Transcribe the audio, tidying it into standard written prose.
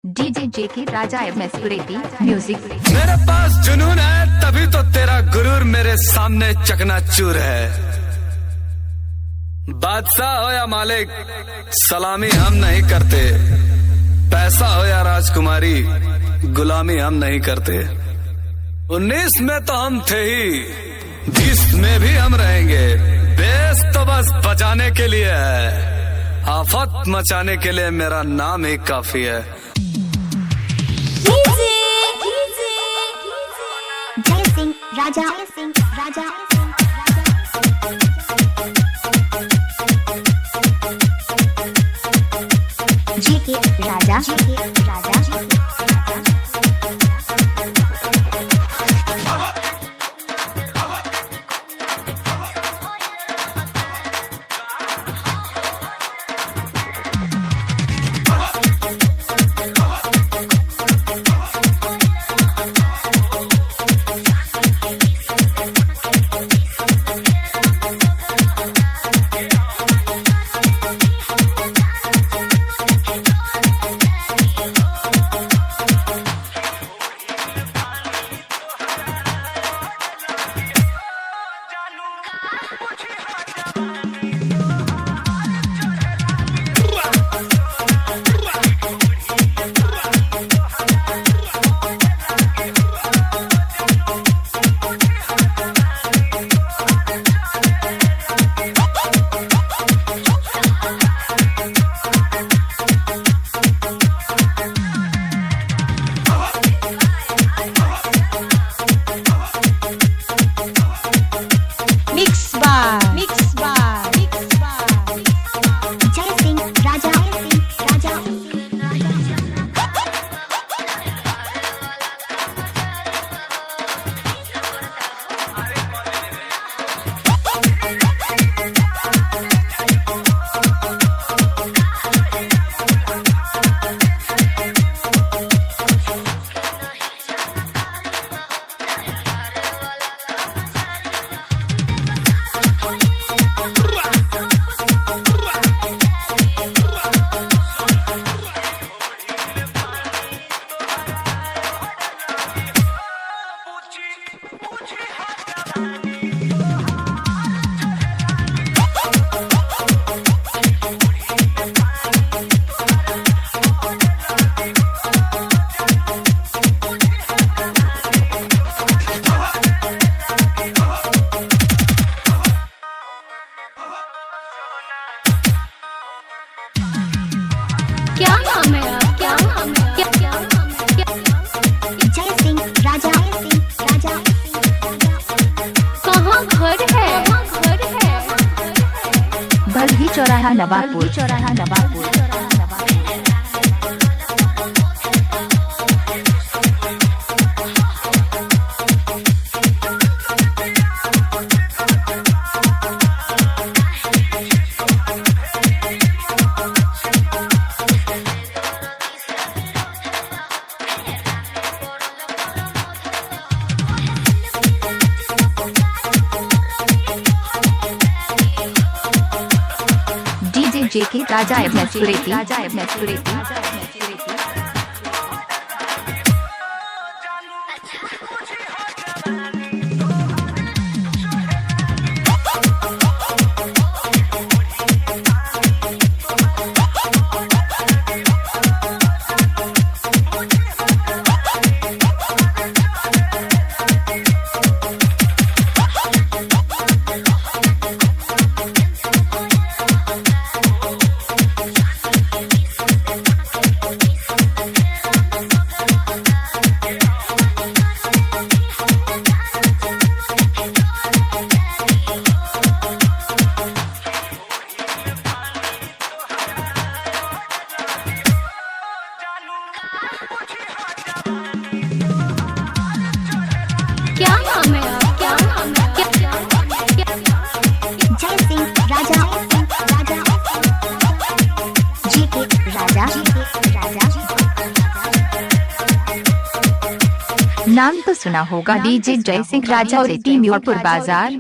DJ जेके राजा एमएसपुरेती music. मेरे पास जुनून है तभी तो तेरा गुरूर मेरे सामने चकनाचूर है। बादशाह हो या मालिक सलामी हम नहीं करते, पैसा हो या राजकुमारी गुलामी हम नहीं करते। 19 में तो हम थे ही, 20 में भी हम रहेंगे। बेस तो बस बचाने के लिए है, आफत मचाने के लिए मेरा नाम ही काफी है। जय सिंह राजा जेके राजा बल्ही चौराहा नवाबपुर। जेके राजा एमएसपुरेती। नाम तो सुना होगा डीजे जय सिंह राजा और टीम म्यूरपुर बाजार।